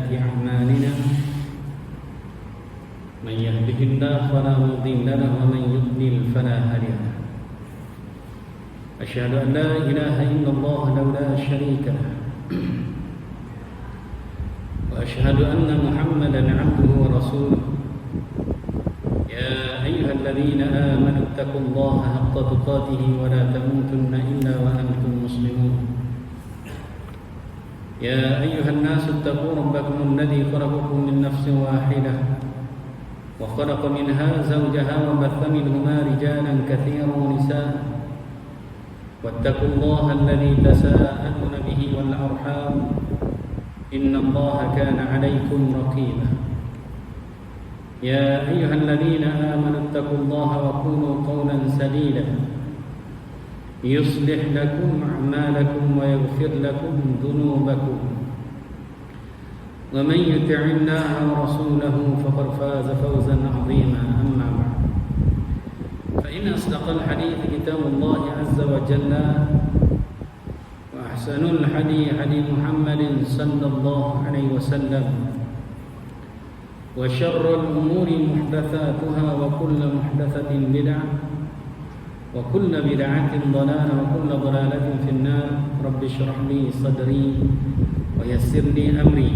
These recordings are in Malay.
سيئات أعمالنا من يهده الله فلا مضل له ومن يضلل فلا هادي له أشهد أن لا إله إلا الله لا شريك له وأشهد أن محمدا عبده ورسوله يا أيها الذين آمنوا اتقوا الله حق تقاته ولا تموتن إلا وأنتم مسلمون يا أيها الناس اتقوا ربكم الذي خلقكم من نفس واحدة وخلق منها زوجها وبث منهما رجالا كثيرا ونساء واتقوا الله الذي تساءلون به والأرحام إن الله كان عليكم رقيبا يا أيها الذين آمنوا اتقوا الله وقولوا قولا سديدا يصلح لكم أعمالكم ويغفر لكم ذنوبكم ومن يطع الله ورسوله فقد فاز فوزا عظيما أما بعد فإن أصدق الحديث كتاب الله عز وجل وأحسن الحديث حديث محمد صلى الله عليه وسلم وشر الأمور محدثاتها وكل محدثة بدعة وكل بدعة ضلالة وكل ضلالة في النار رب اشرح لي صدري ويسر لي أمري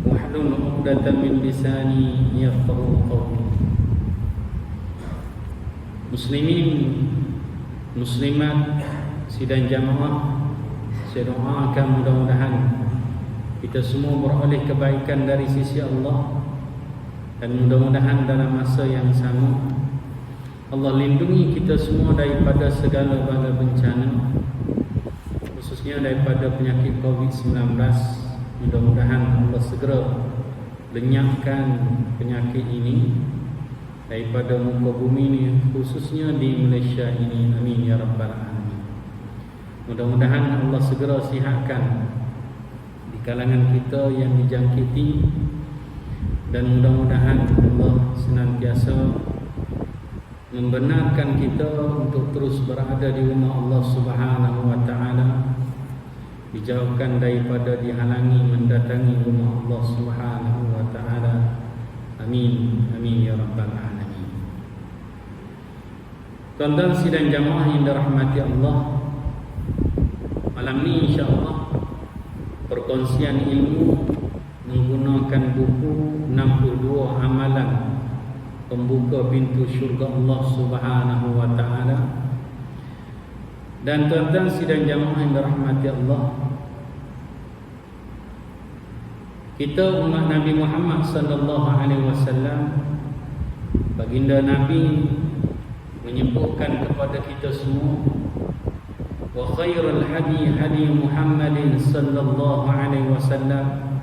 واحلل عقدة من لساني يفقهوا قولي. Muslimin, muslimat, sidang jamaah, saya doakan mudah-mudahan kita semua beroleh kebaikan dari sisi Allah, dan mudah-mudahan dalam masa yang sama Allah lindungi kita semua daripada segala bala bencana, khususnya daripada penyakit COVID-19. Mudah-mudahan Allah segera lenyapkan penyakit ini daripada muka bumi ini, khususnya di Malaysia ini. Amin ya rabbal alamin. Mudah-mudahan Allah segera sihatkan di kalangan kita yang dijangkiti, dan mudah-mudahan Allah senantiasa membenarkan kita untuk terus berada di rumah Allah Subhanahu wa taala, dijauhkan daripada dihalangi mendatangi rumah Allah Subhanahu wa taala. Amin amin ya rabbal alamin. Tuan-tuan sidang jamaah yang dirahmati Allah, malam ni insya-Allah perkongsian ilmu menggunakan buku 62 amalan pembuka pintu syurga Allah Subhanahu wa taala. Dan tuan-tuan sidang jamaah yang dirahmati Allah, kita umat Nabi Muhammad sallallahu alaihi wasallam, baginda Nabi menyebutkan kepada kita semua, wa khairul hadi hadi Muhammadin sallallahu alaihi wasallam,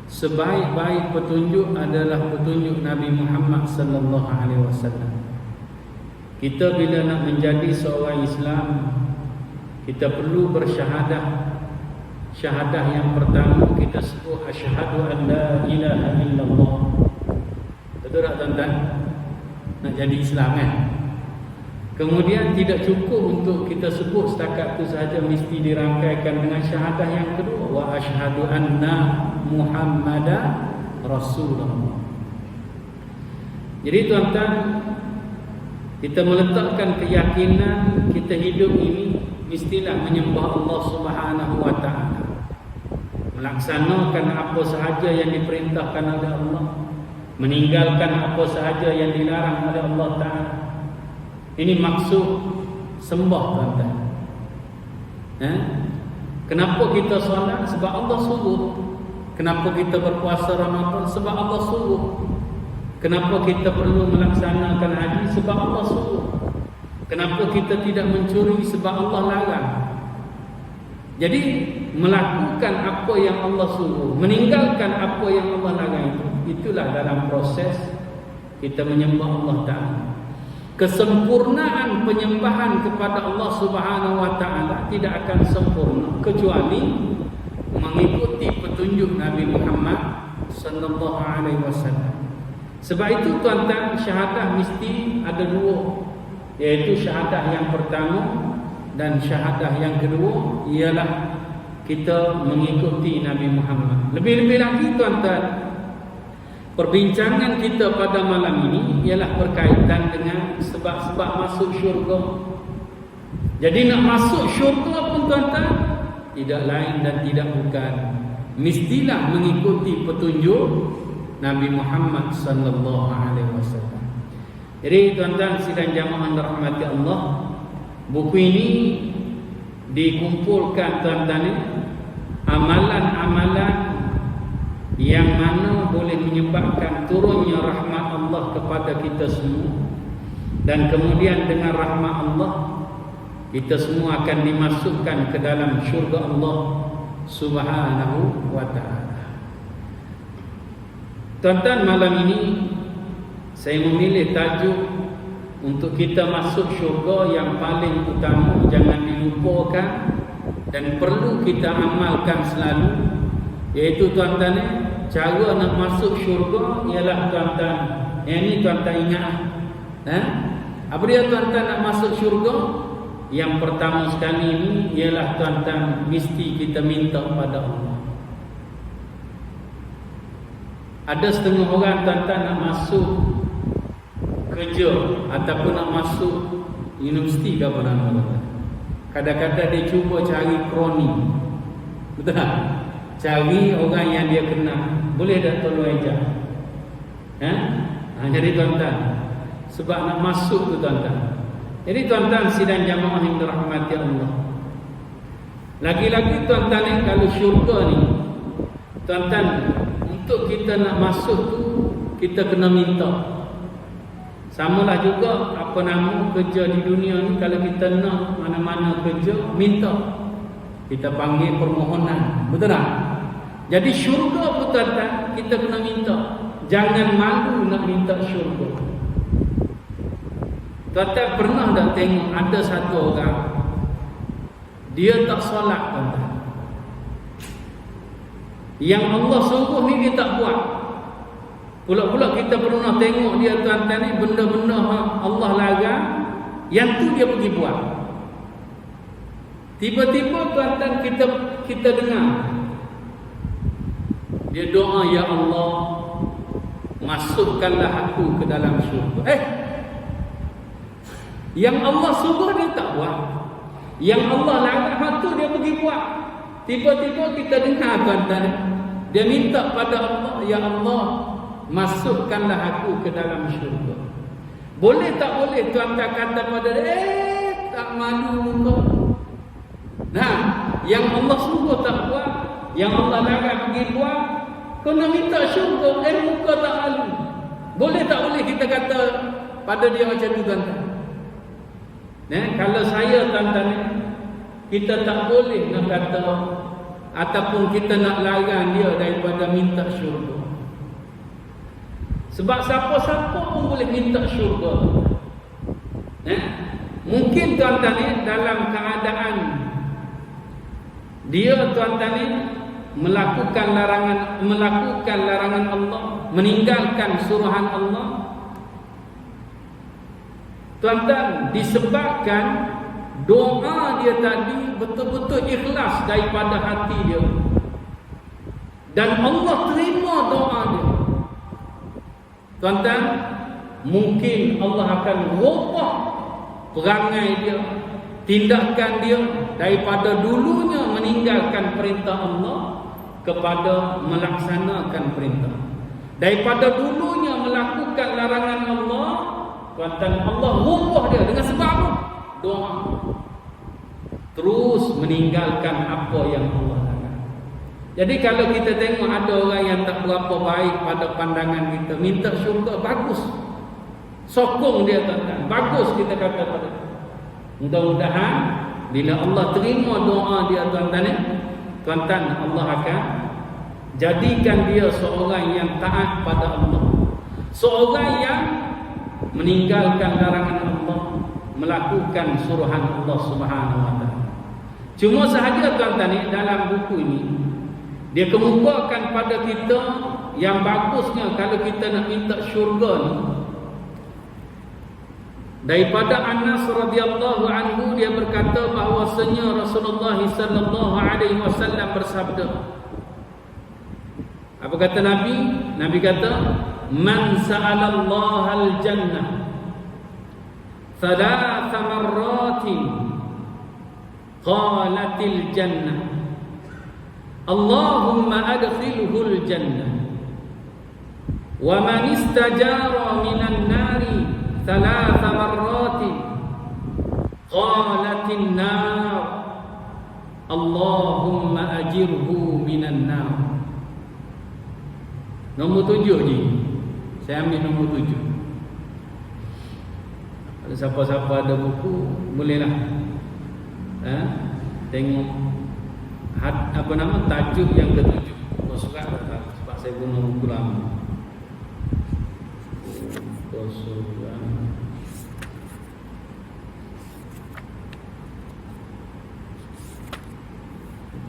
sebaik-baik petunjuk adalah petunjuk Nabi Muhammad sallallahu alaihi wasallam. Kita bila nak menjadi seorang Islam, kita perlu bersyahadah. Syahadah yang pertama kita sebut asyhadu an la ilaha illallah. Betul tak tuan-tuan? Nak jadi Islam kan? Kemudian tidak cukup untuk kita sebut setakat itu sahaja, mesti dirangkaikan dengan syahadah yang kedua, wa asyhadu anna Muhammadan Rasulullah. Jadi tuan-tuan, kita meletakkan keyakinan kita hidup ini mestilah menyembah Allah Subhanahu wa taala, melaksanakan apa sahaja yang diperintahkan oleh Allah, meninggalkan apa sahaja yang dilarang oleh Allah taala. Ini maksud sembah tuan-tuan. Kenapa kita solat? Sebab Allah suruh. Kenapa kita berpuasa Ramadan? Sebab Allah suruh. Kenapa kita perlu melaksanakan haji? Sebab Allah suruh. Kenapa kita tidak mencuri? Sebab Allah larang. Jadi melakukan apa yang Allah suruh, meninggalkan apa yang Allah larang, itulah dalam proses kita menyembah Allah Ta'ala. Kesempurnaan penyembahan kepada Allah Subhanahu wa taala tidak akan sempurna kecuali mengikuti petunjuk Nabi Muhammad sallallahu alaihi wasallam. Sebab itu tuan-tuan, syahadah mesti ada dua, iaitu syahadah yang pertama dan syahadah yang kedua ialah kita mengikuti Nabi Muhammad. Lebih-lebih lagi tuan-tuan, perbincangan kita pada malam ini ialah berkaitan dengan sebab-sebab masuk syurga. Jadi nak masuk syurga pun tuan-tuan, tidak lain dan tidak bukan, mestilah mengikuti petunjuk Nabi Muhammad sallallahu alaihi wasallam. Jadi tuan-tuan sidang jamaah dirahmati Allah, buku ini dikumpulkan tuan-tuan amalan-amalan yang mana boleh menyebabkan turunnya rahmat Allah kepada kita semua, dan kemudian dengan rahmat Allah kita semua akan dimasukkan ke dalam syurga Allah Subhanahu wa ta'ala. Tuan-tuan, malam ini saya memilih tajuk untuk kita masuk syurga yang paling utama, jangan dilupakan dan perlu kita amalkan selalu, iaitu tuan-tuan, cara nak masuk syurga ialah tuan-tuan, yang ni tuan-tuan ingat apa dia tuan-tuan nak masuk syurga? Yang pertama sekali ini ialah tuan-tuan, mesti kita minta pada Allah. Ada setengah orang tuan-tuan nak masuk kerja ataupun nak masuk universiti ke apa nama, kadang-kadang dia cuba cari kroni, betul tak? Cari orang yang dia kenal, boleh tak tolong ajar? Jadi tuan-tuan, sebab nak masuk tu tuan-tuan. Jadi tuan-tuan sidang jamaah yang dirahmati Allah, lagi-lagi tuan-tuan, kalau syurga ni tuan-tuan, untuk kita nak masuk tu kita kena minta. Samalah juga apa nama kerja di dunia ni, kalau kita nak mana-mana kerja, minta. Kita panggil permohonan, betul tak? Jadi syurga pun tuan-tuan, kita kena minta. Jangan malu nak minta syurga. Tuan-tuan pernah tak tengok ada satu orang, dia tak solat tuan-tuan, yang Allah suruh ni dia tak buat. Pula-pula kita pernah tengok dia tuan-tuan ni, benda-benda Allah larang, yang tu dia pergi buat. Tiba-tiba tuan-tuan kita dengar dia doa, ya Allah, masukkanlah aku ke dalam syurga. Yang Allah suruh dia tak buat, yang Allah larang tu dia pergi buat. Tiba-tiba kita dengar tuan-tuan, dia minta pada Allah, ya Allah, masukkanlah aku ke dalam syurga. Boleh tak boleh tuan-tuan kata pada dia, tak malu muka? Nah, yang Allah suruh tak buat, yang Allah larang pergi buat, kena minta syurga, muka tak malu. Boleh tak boleh kita kata pada dia macam tu tuan-tuan? Kalau saya tuan-tuan, kita tak boleh nak kata ataupun kita nak larang dia daripada minta syurga. Sebab siapa-siapa pun boleh minta syurga. Mungkin tuan-tuan dalam keadaan dia tuan-tuan melakukan larangan Allah, meninggalkan suruhan Allah, tuan-tuan, disebabkan doa dia tadi betul-betul ikhlas daripada hati dia, dan Allah terima doa dia. Tuan-tuan, mungkin Allah akan rubah perangai dia, tindakan dia daripada dulunya meninggalkan perintah Allah kepada melaksanakan perintah, daripada dulunya melakukan larangan Allah. Tuan-tuan, Allah rubah dia dengan sebab apa? Doa. Terus meninggalkan apa yang Allah larang. Jadi kalau kita tengok ada orang yang tak berapa baik pada pandangan kita, minta syurga, bagus, sokong dia tuan-tuan, bagus kita kata pada dia. Mudah-mudahan bila Allah terima doa dia tuan-tuan, Allah akan jadikan dia seorang yang taat pada Allah, seorang yang meninggalkan larangan Allah, melakukan suruhan Allah Subhanahu wa ta'ala. Cuma sahaja tuan-tuan, dalam buku ini dia kemukakan pada kita yang bagusnya kalau kita nak minta syurga ni, Daripada Anas radhiyallahu anhu, dia berkata bahawasanya Rasulullah sallallahu alaihi wasallam bersabda. Apa kata Nabi? Nabi kata, "Man sa'ala Allah al-jannah thalatha marratin qalatil jannah Allahumma adkhilhu al-jannah wa man istajara minan nari thalatha marratin qalatin nar Allahumma ajirhu minan nar." Nombor 7 je. Saya ambil nombor 7. Kalau siapa-siapa ada buku, bolehlah tengok apa nama tajuk yang ke-7. Surat sebab saya guna buku lama.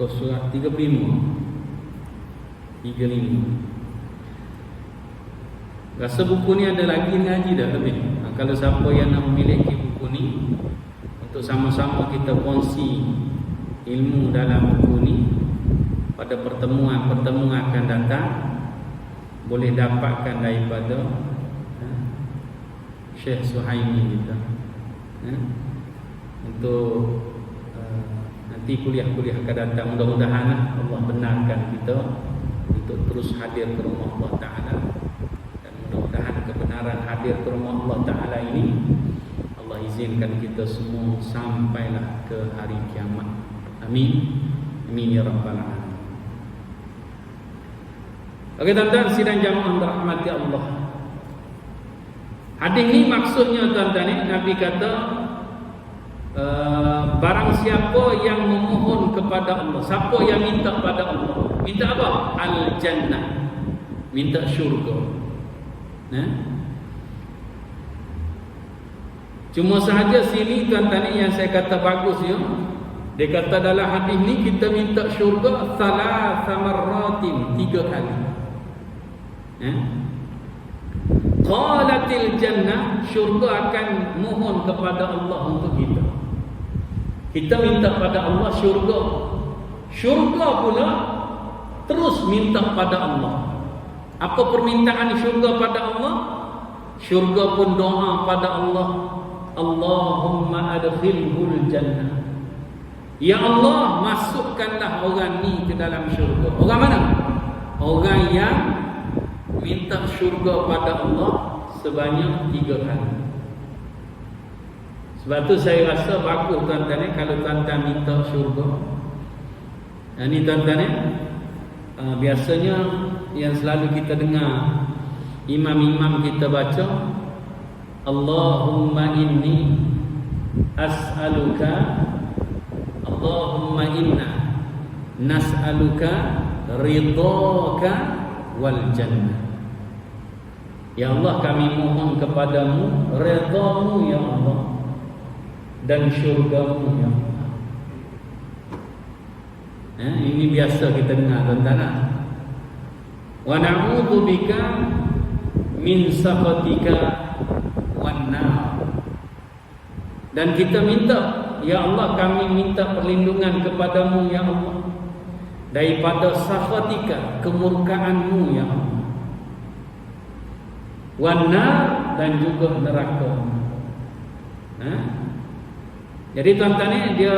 Surat 35. Rasa buku ni ada lagi ngaji dah lebih. Kalau siapa yang nak memiliki buku ni, untuk sama-sama kita kongsi ilmu dalam buku ni, pada pertemuan-pertemuan akan datang, boleh dapatkan daripada Syekh Suhaimi kita. Untuk nanti kuliah-kuliah akan datang, mudah-mudahan Allah benarkan kita untuk terus hadir ke rumah Allah Ta'ala. Dan mudah-mudahan kebenaran hadir ke rumah Allah Ta'ala ini Allah izinkan kita semua sampailah ke hari kiamat. Amin. Amin ya rabbal alamin. Okey tuan-tuan sidang jamaah dirahmati Allah. Hadis ni maksudnya tuan-tuan ni, Nabi kata barang siapa yang memohon kepada Allah, siapa yang minta kepada Allah, minta apa? Al-jannah, minta syurga. Cuma sahaja sini tuan-tuan ni yang saya kata bagus ya. Dia kata dalam hadis ni kita minta syurga thalatha marratin, 3 kali. Qalatil jannah, syurga akan mohon kepada Allah untuk kita. Kita minta pada Allah syurga. Syurga pula terus minta pada Allah. Apa permintaan syurga pada Allah? Syurga pun doa pada Allah. Allahumma adkhilhul jannah. Ya Allah, masukkanlah orang ni ke dalam syurga. Orang mana? Orang yang minta syurga pada Allah sebanyak 3 kali. Sebab tu saya rasa bagus tuan-tuan kalau tuan-tuan minta syurga. Ini tuan-tuan biasanya yang selalu kita dengar imam-imam kita baca, Allahumma inni as'aluka, Allahumma inna nas'aluka ridhaka wal jannah. Ya Allah, kami mohon kepadamu redha-Mu ya Allah dan syurga-Mu ya Allah. Ini biasa kita dengar tuan-tuan. Wa na'udzu bika min sakhatika wan nar. Dan kita minta, ya Allah, kami minta perlindungan kepadamu ya Allah daripada sakhatika, kemurkaan-Mu ya Allah. Wan nar, dan juga neraka. Jadi tuan-tuan ni dia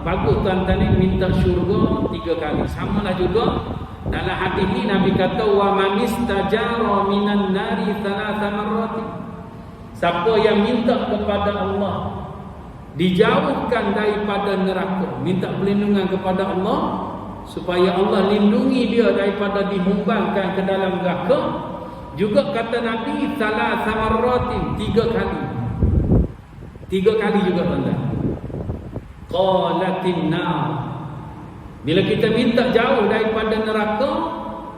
bagus tuan-tuan ni minta syurga 3 kali. Samalah juga dalam hadis ni Nabi kata wa man istajara minan nari thalatha marrati. Siapa yang minta kepada Allah dijauhkan daripada neraka, minta perlindungan kepada Allah supaya Allah lindungi dia daripada dihumbankan ke dalam neraka. Juga kata Nabi thalatha marratin, 3 kali. 3 kali juga tuan-tuan. Qalatin nar. Bila kita minta jauh daripada neraka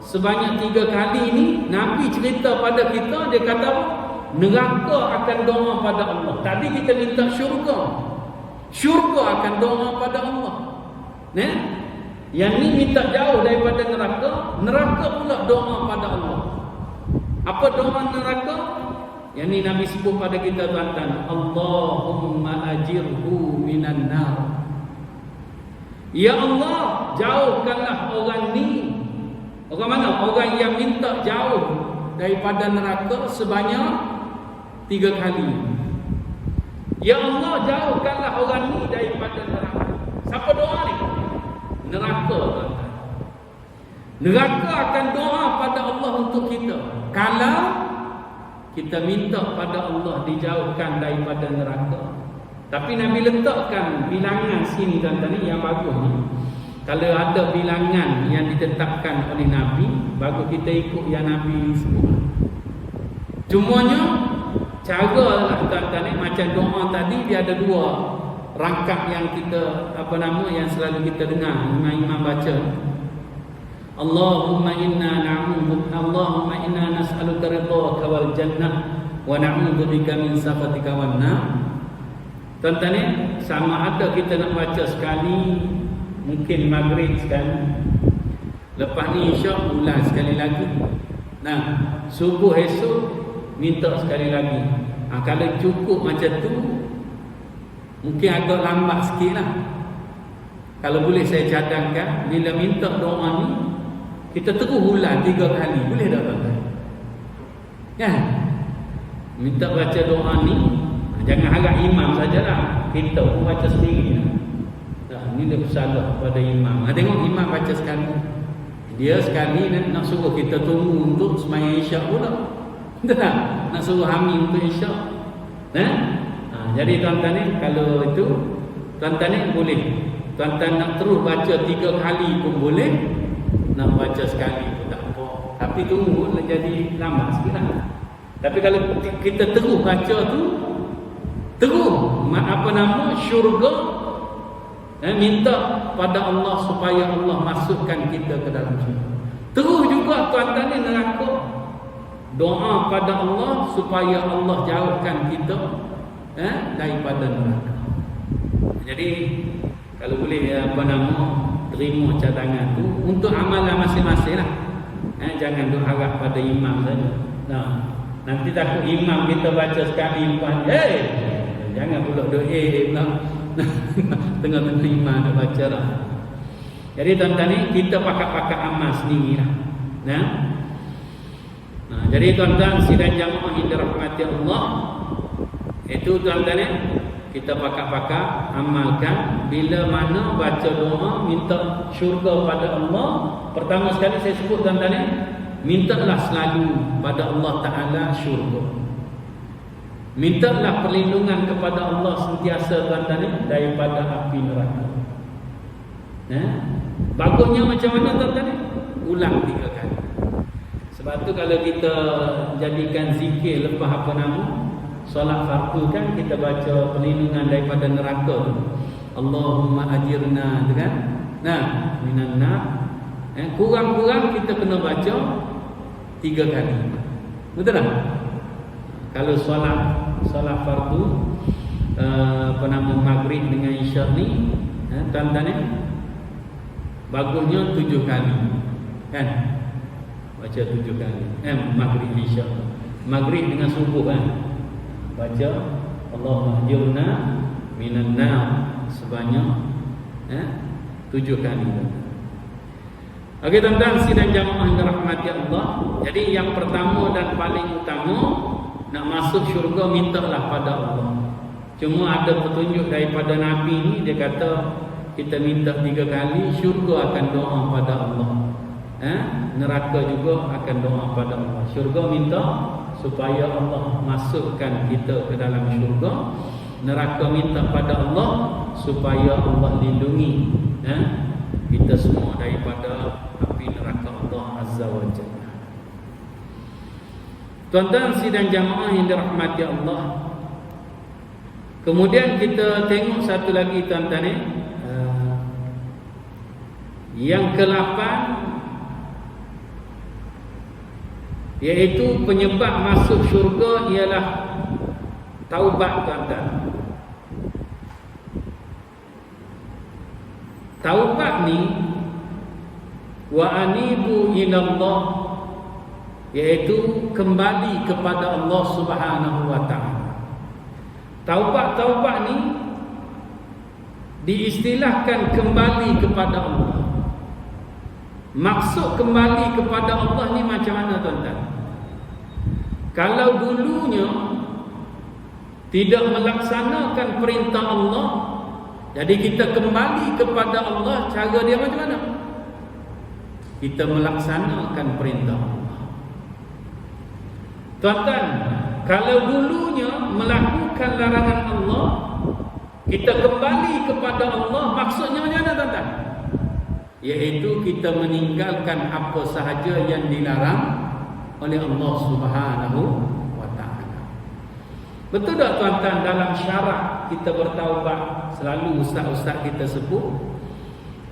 sebanyak 3 kali ini, Nabi cerita pada kita, dia kata neraka akan doa pada Allah. Tadi kita minta syurga, syurga akan doa pada Allah. Yang ni minta jauh daripada neraka, neraka pula doa pada Allah. Apa doa neraka? Yang ni Nabi sebut pada kita tuan-tuan, Allahumma ajirhu minan nar. Ya Allah, jauhkanlah orang ni. Orang mana? Orang yang minta jauh daripada neraka sebanyak 3 kali. Ya Allah, jauhkanlah orang ni daripada neraka. Siapa doa ni? Neraka, tuan-tuan. Neraka akan doa pada Allah untuk kita kalau kita minta pada Allah dijauhkan daripada neraka. Tapi Nabi letakkan bilangan sini tuan-tuan ni yang bagus ni. Kalau ada bilangan yang ditetapkan oleh Nabi, bagus kita ikut yang Nabi sebut. Cumanya cara lah tuan-tuan ni macam doa tadi, dia ada 2 rangkap yang kita yang selalu kita dengar imam-imam baca. Allahumma inna nas'aluka ridhaka wal jannah wa na'udzu bika min sakhatika wan nar. Tuan-tuan ni sama ada kita nak baca sekali, mungkin maghrib sekali, lepas ni isyak ulang sekali lagi. Nah, subuh esok minta sekali lagi. Kalau cukup macam tu, mungkin agak lambat sikit lah. Kalau boleh saya cadangkan, bila minta doa ni, kita terus ulang 3 kali. Boleh tak tuan-tuan? Kan? Minta baca doa ni, jangan harap imam sajalah, kita pun baca sendiri. Ini dia bersalah pada imam. Tengok imam baca sekali, dia sekali nak suruh kita tunggu untuk sembahyang isyak pula. Tak? Nak suruh hamil untuk isyak. Jadi tuan-tuan ni, kalau itu tuan-tuan ni boleh. Tuan-tuan nak terus baca 3 kali pun boleh, nak baca sekali pun tak apa. Tapi tunggu jadi lambat sikit lah. Tapi kalau kita terus baca tu, terus syurga, minta pada Allah supaya Allah masukkan kita ke dalam syurga. Terus juga tuan-tuan ni neraka, doa pada Allah supaya Allah jauhkan kita daripada neraka. Jadi kalau boleh terima cadangan tu untuk amalan masing-masing lah. Jangan duk harap pada imam saja. Nanti takut imam kita baca sekali lepas jangan pula doa pula tengah-tengah imam nak baca lah. Jadi tuan-tuan ni kita pakat-pakat amal sendiri lah. Jadi tuan-tuan sidang jamaah yang dirahmati Allah, itu tuan-tuan ni kita pakat-pakat amalkan. Bila mana baca doa minta syurga pada Allah, pertama sekali saya sebut tuan-tuan ni, mintalah selalu pada Allah Ta'ala syurga. Mintalah perlindungan kepada Allah sentiasa tuan-tuan ni daripada api neraka. Bagusnya macam mana tuan-tuan ni? Ulang 3 kali. Sebab tu kalau kita jadikan zikir lepas solat fardu kan, kita baca perlindungan daripada neraka tu. Allahumma ajirna, kan? Minan nar. Kurang-kurang kita kena baca 3 kali. Betul tak? Kalau solat fardu maghrib dengan isyak ni, tuan-tuan ni bagusnya 7 kali. Kan? Baca 7 kali. Maghrib isyak. Maghrib dengan subuh kan. Baca Allahumma ajirna minan nar sebanyak 7 kali. Okey tuan-tuan sidang jamaah yang dirahmati Allah. Jadi yang pertama dan paling utama, nak masuk syurga mintalah pada Allah. Cuma ada petunjuk daripada Nabi ni, dia kata kita minta 3 kali, syurga akan doa pada Allah. Neraka juga akan doa pada Allah. Syurga minta supaya Allah masukkan kita ke dalam syurga. Neraka minta pada Allah supaya Allah lindungi kita semua daripada api neraka Allah Azza wa Jalla. Tuan-tuan sidang jamaah yang dirahmati Allah, kemudian kita tengok satu lagi tuan-tuan ni, yang ke-8, iaitu penyebab masuk syurga ialah taubat tuan-tuan. Taubat ni, wa anibu ilallah iaitu kembali kepada Allah Subhanahu wa taala. Taubat ni diistilahkan kembali kepada Allah. Maksud kembali kepada Allah ni macam mana tuan-tuan? Kalau dulunya tidak melaksanakan perintah Allah, jadi kita kembali kepada Allah, cara dia macam mana? Kita melaksanakan perintah Allah. Tuan-tuan, kalau dulunya melakukan larangan Allah, kita kembali kepada Allah, maksudnya macam mana tuan-tuan? Iaitu kita meninggalkan apa sahaja yang dilarang oleh Allah Subhanahu wa taala. Betul tak tuan-tuan, dalam syarat kita bertaubat, selalu ustaz-ustaz kita sebut,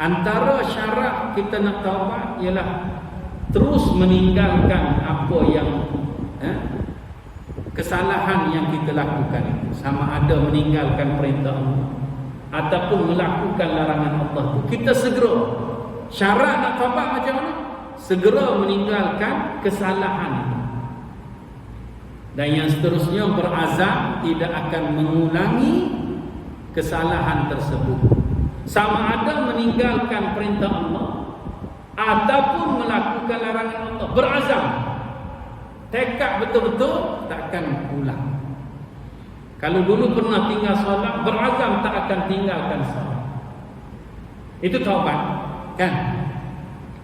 antara syarat kita nak taubat ialah terus meninggalkan apa yang kesalahan yang kita lakukan itu, sama ada meninggalkan perintah Allah ataupun melakukan larangan Allah itu. Kita segera, syarat nak taubat macam mana? Segera meninggalkan kesalahan itu. Dan yang seterusnya berazam tidak akan mengulangi kesalahan tersebut, sama ada meninggalkan perintah Allah ataupun melakukan larangan Allah. Berazam, tekad betul-betul tak akan ulang. Kalau dulu pernah tinggal solat, berazam tak akan tinggalkan solat. Itu taubat, kan?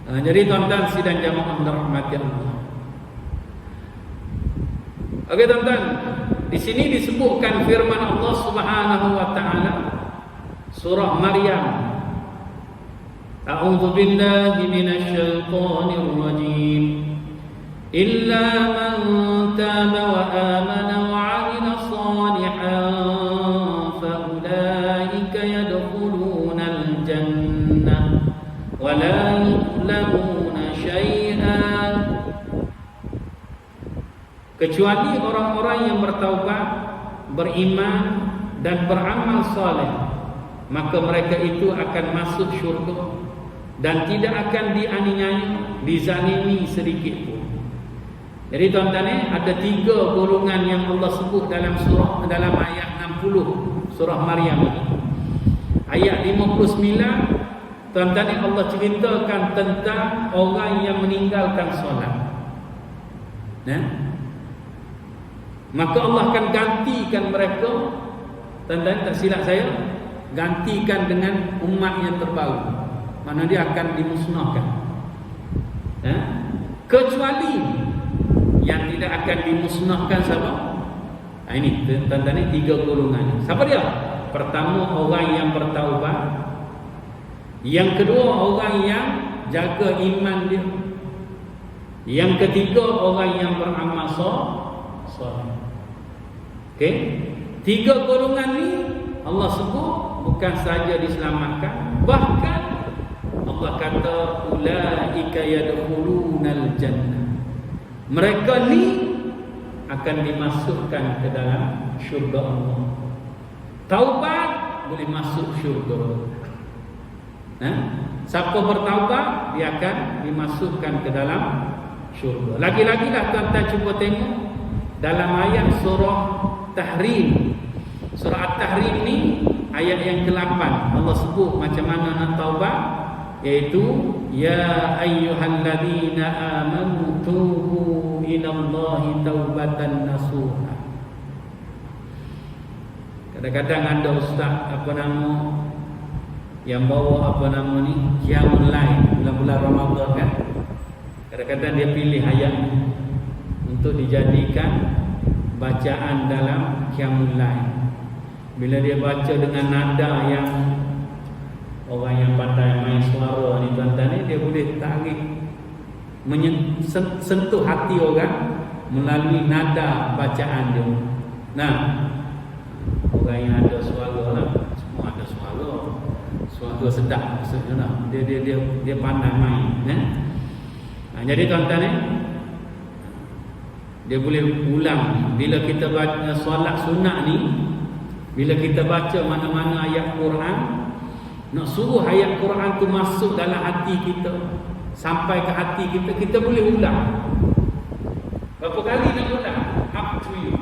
Jadi tuan-tuan sidang jamaah dirahmati Allah. Okey tuan-tuan, di sini disebutkan firman Allah Subhanahu wa taala surah Maryam. A'udzu billahi minasyaitonir rajim. Illa man taba wa amana wa 'amila shalihan fa ulaika yadkhuluna al-jannah wa la yuzlamuna syai'an. Kecuali orang-orang yang bertaubat, beriman dan beramal soleh, maka mereka itu akan masuk syurga dan tidak akan dianiaya, dizalimi sedikit pun. Jadi tuan-tuan, ada 3 golongan yang Allah sebut dalam ayat 60 surah Maryam ini. Ayat 59, tuan-tuan, Allah ceritakan tentang orang yang meninggalkan solat. Maka Allah akan gantikan mereka, tuan-tuan, tak silap saya, gantikan dengan umat yang terbaru, mana dia akan dimusnahkan. Kecuali yang tidak akan dimusnahkan siapa? Ini tuan-tuan, 3 golongan. Siapa dia? Pertama, orang yang bertaubat. Yang kedua, orang yang jaga iman dia. Yang ketiga, orang yang beramal soleh. Okey, 3 golongan ni Allah sebut bukan saja diselamatkan, bahkan Allah kata ulaika yadkhulunal jannah. Mereka ni akan dimasukkan ke dalam syurga Allah. Taubat boleh masuk syurga. Siapa bertaubat, dia akan dimasukkan ke dalam syurga. Lagi-lagi lah tuan-tuan cuba tengok dalam ayat surah Tahrim. Surah At-Tahrim ni ayat yang ke-8, Allah sebut macam mana nak taubat, iaitu ya ayyuhalladzina amanu tubu ilallahi taubatan nasuha. Kadang-kadang ada ustaz yang bawa qiyamul lail bulan-bulan Ramadan kan. Kadang-kadang dia pilih ayat untuk dijadikan bacaan dalam qiyamul lail. Bila dia baca dengan nada yang orang yang pandai main suara ni tuan-tuan ni, dia boleh tarik, sentuh hati orang melalui nada bacaan dia. Nah, orang yang ada suara lah, semua ada suara sedap maksudnya lah. Dia pandai main. Jadi tuan-tuan ni, dia boleh ulang. Bila kita baca solat sunat ni, bila kita baca mana-mana ayat Quran, nak suruh ayat Quran tu masuk dalam hati kita, sampai ke hati kita, kita boleh ulang. kali nak ulang? Up to you.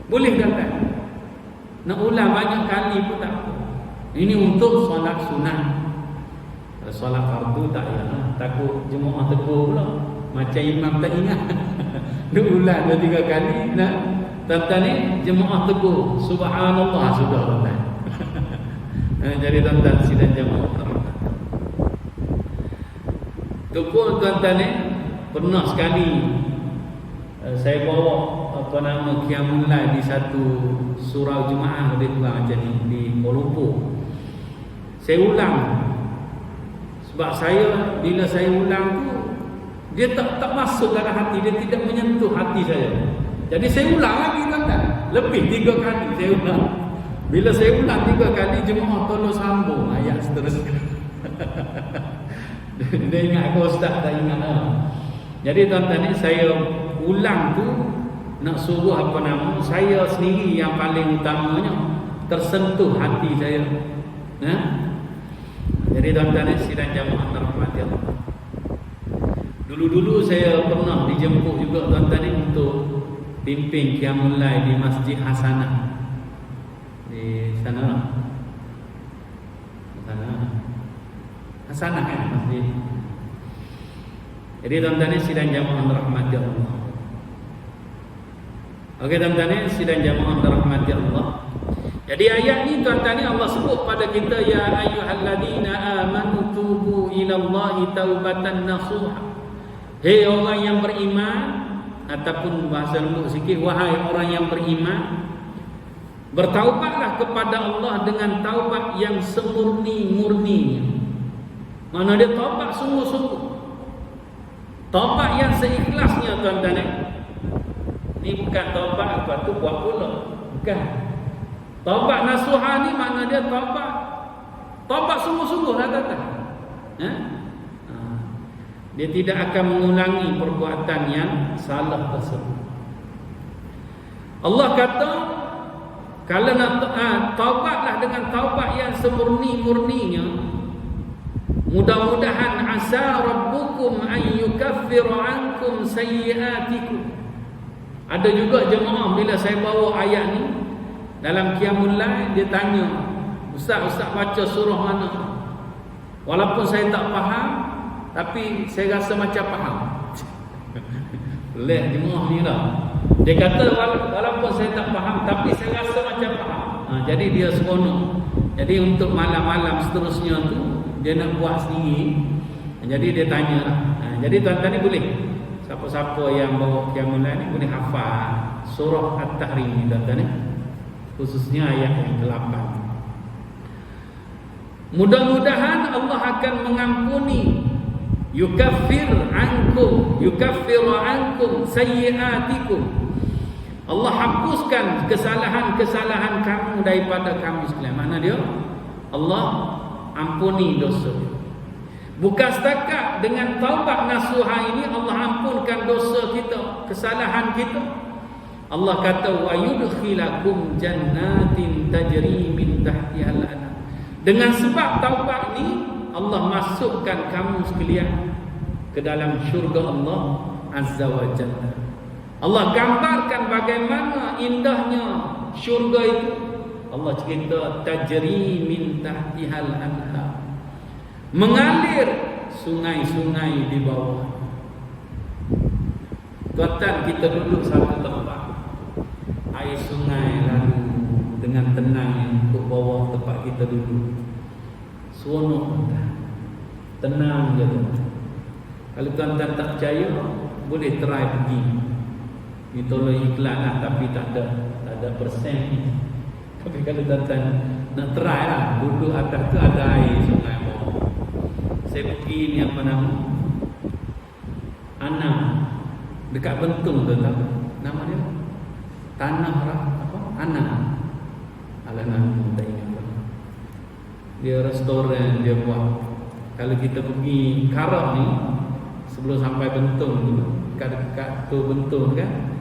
Boleh tak? Nak ulang banyak kali pun tak apa. Ini untuk solat sunat. Kalau solat fardu tak payah. Takut jemaah tegur pula. Macam imam tak ingat. Nak ulang 2-3 kali nak. Tuan-tuan ni jemaah tegur. Subhanallah sudah tuan-tuan. Jadi tuan-tuan sidang jemaah terhormat. Tu pun tuan-tuan ni pernah sekali saya bawa apa nama Qiyamul Lail di satu surau jemaah lebih kurang macam ni di Kuala Lumpur. Saya ulang. Sebab bila saya ulang tu dia tak masuk dalam hati, dia tidak menyentuh hati saya. Jadi saya ulang lagi tuan-tuan. Lebih 3 kali saya ulang. Bila saya ulang 3 kali, jemaah tolong sambung ayat seterusnya. Dia ingat aku ustaz tak ingat lah. Jadi tuan-tuan ni saya ulang tu nak suruh apa nama, saya sendiri yang paling utamanya tersentuh hati saya. Jadi tuan-tuan ni sidang jamaah terhormati Allah. Dulu-dulu saya pernah dijemput juga tuan-tuan ni untuk pimpin Qiyamul Lail di Masjid Hasanah. Di sana. Hasanah kan masjid. Jadi tuan-tuan ni sidang jamaah rahmati Allah. Okey tuan-tuan ni sidang jamaah rahmati Allah. Jadi ayat ni tuan-tuan ni Allah sebut pada kita, ya ayyuhalladzina amanu tubu ilallahi taubatan nasuha. Hei orang yang beriman, ataupun bahasa lembut sikit, wahai orang yang beriman, bertaubatlah kepada Allah dengan taubat yang semurni-murninya. Mana dia taubat sungguh-sungguh. Taubat yang seikhlasnya tuan-tuan. Ini bukan taubat apa tu buat pula. Bukan. Taubat nasuha ni makna dia taubat sungguh-sungguh lah tuan-tuan. Dia tidak akan mengulangi perbuatan yang salah tersebut. Allah kata, kalau nak taubatlah dengan taubat yang semurni-murninya, mudah-mudahan asa rabbukum an yukaffira ankum sayyi'atikum. Ada juga jemaah bila saya bawa ayat ni dalam Qiyamul Lail, dia tanya, Ustaz baca surah mana? Walaupun saya tak faham, tapi saya rasa macam faham. Lihat jemaah ni lah. Dia kata walaupun saya tak faham, tapi saya rasa macam faham. Jadi dia seronok. Jadi untuk malam-malam seterusnya tu dia nak buat sendiri. Jadi dia tanya. Jadi tuan-tuan ni boleh, siapa-siapa yang bawa Qiyamul Lail ni boleh hafal surah At-Tahrim ni tuan-tuan ni, khususnya ayat yang ke-8. Mudah-mudahan Allah akan mengampuni, yukaffiru ankum sayyi'atikum. Allah hapuskan kesalahan-kesalahan kamu daripada kamu sekalian. Mana dia? Allah ampuni dosa. Bukan setakat dengan taubat nasuha ini Allah ampunkan dosa kita, kesalahan kita. Allah kata wa yudkhilakum jannatin tajri min tahtihal anhar. Dengan sebab taubat ni Allah masukkan kamu sekalian ke dalam syurga Allah Azza wa Jalla. Allah gambarkan bagaimana indahnya syurga itu. Allah cerita tajri min tahtihal anhar, mengalir sungai-sungai di bawah. Tuan-tuan, kita duduk satu tempat, air sungai lalu dengan tenang ke bawah tempat kita duduk. Seronok, tenang je tuan-tuan. Kalau tuan-tuan tak percaya, boleh try pergi. Itu iklan lah, tapi tak ada persen. Tapi kalau tuan-tuan nak try lah, duduk atas tu ada air sungai bawah. Saya pergi ni apa nama, Anam, dekat Bentung tuan-tuan. Nama dia Tanah apa? Anam. Alah nama tak ingat. Dia restoran dia buat. Kalau kita pergi Karak ni, sebelum sampai Bentung tu, dekat tu Bentung kan,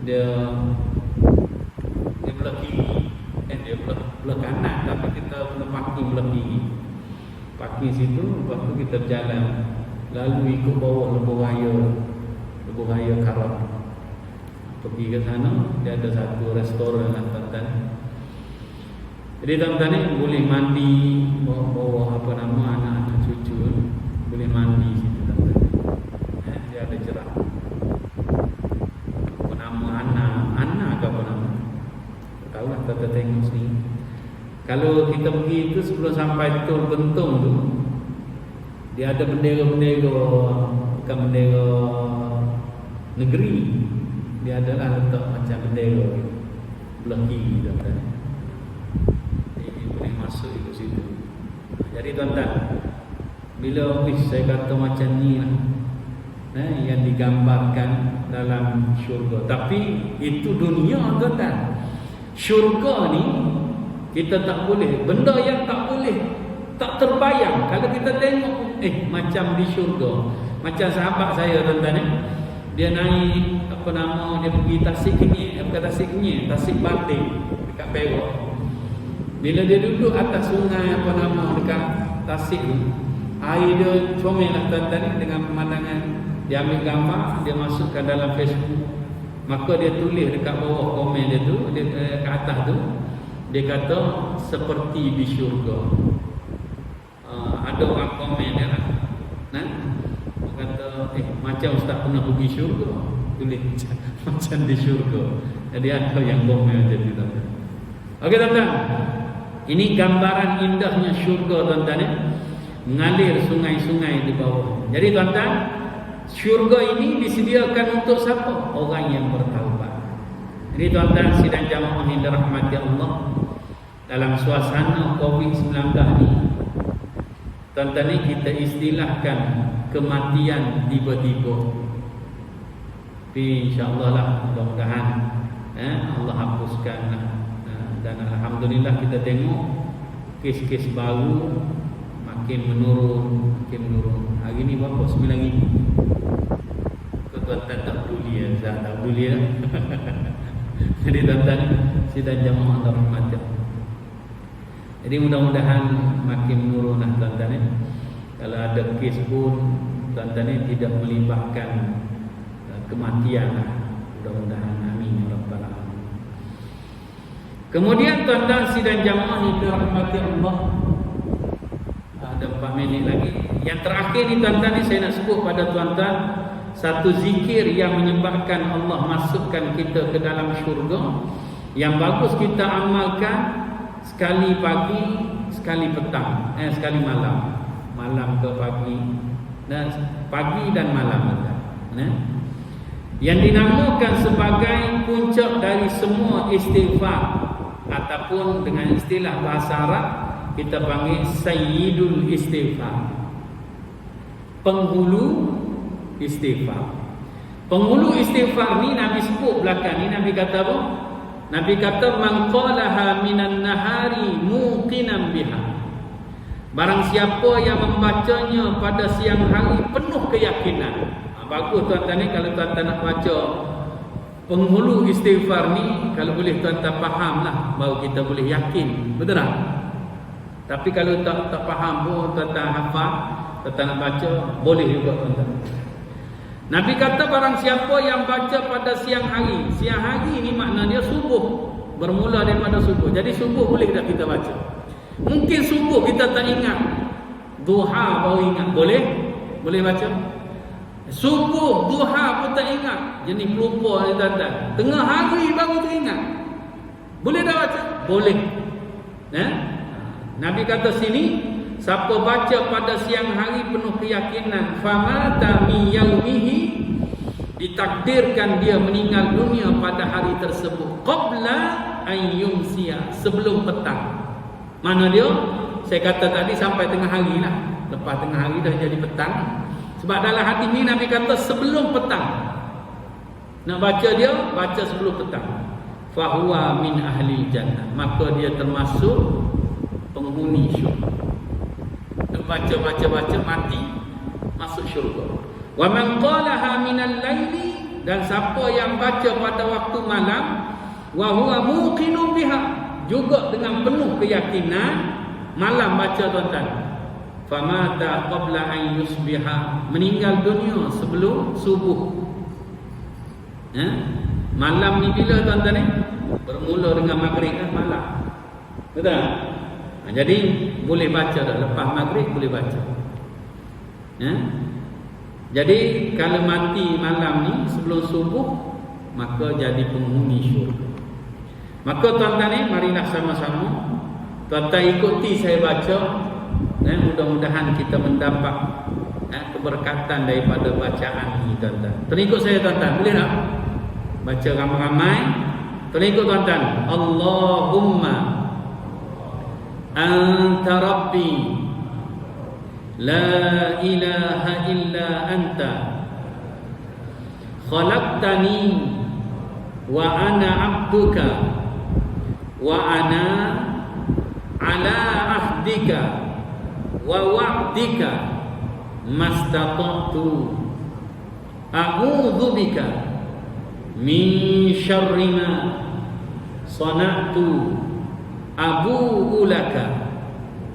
dia belah kiri dan dia belah kanan, tapi kita kena parking belah kiri. Parking situ, lepas tu kita berjalan lalu ikut bawah lebuh raya Karak. pergi ke sana, dia ada satu restoran lah tuan-tuan. Jadi tuan-tuan ni boleh mandi, bawa apa nama anak-anak cucu, boleh mandi situ tuan-tuan. Dia ada cerah. Apa nama anak ke apa nama? Tahu lah kita tengok sini. Kalau kita pergi itu sebelum sampai tol Bentong tu, dia ada bendera-bendera, bukan bendera negeri. Dia adalah letak macam bendera belah kiri tuan-tuan. Jadi boleh masuk ke situ. Jadi tuan-tuan, bila saya kata macam ni lah, yang digambarkan dalam syurga. Tapi itu dunia tuan-tuan. Syurga ni kita tak boleh, benda yang tak boleh, tak terbayang. Kalau kita tengok macam di syurga. Macam sahabat saya tuan-tuan dia naik apa nama, dia pergi Tasik Kenyir, bukan Tasik Kenyir, Tasik Banting dekat Perak. Bila dia duduk atas sungai apa nama dekat Tasik tu, air dia comel lah tuan-tuan dengan pemandangan. Dia ambil gambar, dia masukkan dalam Facebook. Maka dia tulis dekat bawah komen dia tu, dia kat atas tu, dia kata seperti di syurga. Ada orang komen dia lah. Dia kata macam ustaz pernah pergi syurga. Tulis macam di syurga. Jadi ada yang komen macam tu. Okey tuan-tuan. Ini gambaran indahnya syurga tuan-tuan mengalir sungai-sungai di bawah. Jadi tuan-tuan, syurga ini disediakan untuk siapa? Orang yang bertaubat. Jadi tuan-tuan sidang jamaah yang dirahmati Allah, dalam suasana COVID-19 ni, tuan-tuan ni kita istilahkan kematian tiba-tiba. Tapi insya-Allah lah, mudah-mudahan Allah hapuskan lah. Dan alhamdulillah kita tengok kes-kes baru makin menurun. Hari ni berapa? 9,000. Tuan-tuan tak peduli ya, saya tak peduli ya. Jadi tuan-tuan sidang jamaah rahmat. Jadi mudah-mudahan makin menurun lah tuan-tuan. Kalau ada kes pun tuan-tuan tidak melibatkan kematian lah. Mudah-mudahan amin ya rabbal alamin. Kemudian tuan-tuan sidang jamaah yang dirahmati Allah, ada 4 minit lagi. Yang terakhir ni tuan-tuan ni saya nak sebut pada tuan-tuan satu zikir yang menyebabkan Allah masukkan kita ke dalam syurga, yang bagus kita amalkan sekali pagi, sekali petang, sekali malam. Malam ke pagi, dan pagi dan malam. Yang dinamakan sebagai puncak dari semua istighfar, ataupun dengan istilah bahasa Arab kita panggil Sayyidul Istighfar, penghulu istighfar. Penghulu istighfar ni Nabi sebut belakang ni, Nabi kata apa? Nabi kata man qalaha minan nahari muqinan biha. Barang siapa yang membacanya pada siang hari penuh keyakinan. Bagus tuan-tuan ni, kalau tuan-tuan nak baca penghulu istighfar ni, kalau boleh tuan-tuan faham lah, baru kita boleh yakin. Betul tak? Tapi kalau tak faham pun, tuan-tuan hafal, tuan-tuan nak baca, boleh juga tuan-tuan. Nabi kata barang siapa yang baca pada siang hari. Siang hari ni makna dia subuh, bermula daripada subuh. Jadi subuh boleh tak kita baca? Mungkin subuh kita tak ingat, duha baru ingat. Boleh baca? Subuh, duha pun tak ingat, jenis pelupa ni tuan-tuan. Tengah hari baru teringat. Boleh tak baca? Boleh. Nabi kata sini, siapa baca pada siang hari penuh keyakinan, famata min yaumihi, ditakdirkan dia meninggal dunia pada hari tersebut, qabla an yumsiya, sebelum petang. Mana dia? Saya kata tadi sampai tengah hari lah. Lepas tengah hari dah jadi petang. Sebab dalam hadis ni Nabi kata sebelum petang. Nak baca dia, baca sebelum petang. Fahuwa min ahli jannah, maka dia termasuk penghuni syurga. Baca mati, masuk syurga. Wa man qalaha minal laili, dan siapa yang baca pada waktu malam, wa huwa muqinu biha, juga dengan penuh keyakinan, malam baca tuan-tuan, famata qabla an yusbiha, meninggal dunia sebelum subuh. Malam ni bila tuan-tuan ni? Bermula dengan maghrib kan malam. Betul? Jadi boleh baca dah. Lepas maghrib boleh baca. Jadi kalau mati malam ni sebelum subuh, maka jadi penghuni syurga. Maka tuan-tuan ni, marilah sama-sama tuan-tuan ikuti saya baca. Mudah-mudahan kita mendapat keberkatan daripada bacaan ini tuan-tuan. Terikut saya tuan-tuan, boleh tak? Baca ramai-ramai. Terikut tuan-tuan. Allahumma anta rabbi la ilaha illa anta khalaqtani wa ana abduka wa ana ala ahdika wa wa'dika mastata'tu a'udzu bika min syarri ma sana'tu abu'u laka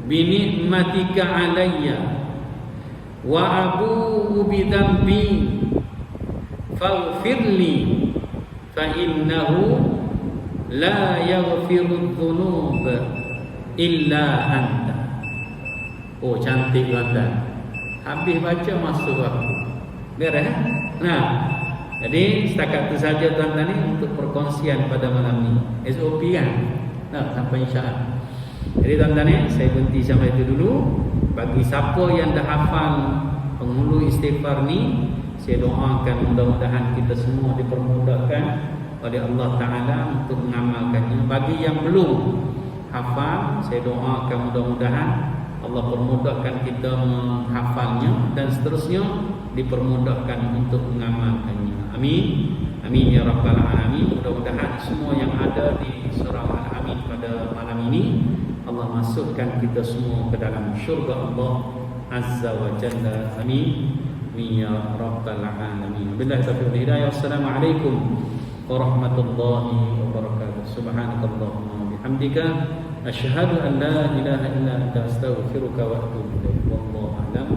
bi ni'matika alayya wa abu'u bi dhanbi faghfirli fa innahu la yaghfiru dhunub illa anta. Oh, cantik tuan-tuan. Habis baca masuk aku. Beres? Nah, jadi setakat itu saja tuan-tuan ni untuk perkongsian pada malam ni. SOP kan? Nah, sampai insya-Allah. Jadi tuan-tuan ni, saya berhenti sampai itu dulu. Bagi siapa yang dah hafal penghulu istighfar ni, saya doakan mudah-mudahan kita semua dipermudahkan oleh Allah Ta'ala untuk mengamalkannya. Bagi yang belum hafal, saya doakan mudah-mudahan Allah permudahkan kita menghafalnya dan seterusnya dipermudahkan untuk mengamalkannya. Amin. Amin ya rabbal alamin. Mudah-mudahan semua yang ada di surah Al-Amin pada malam ini Allah masukkan kita semua ke dalam syurga Allah Azza wa Jalla. Amin. Amin ya rabbal alamin. Billahi taufiq wal hidayah. Wassalamualaikum warahmatullahi wabarakatuh. Subhanakallahumma wa bihamdika asyhadu an la ilaha illa anta astaghfiruka wa atubu ilaik. Wallahu a'lam.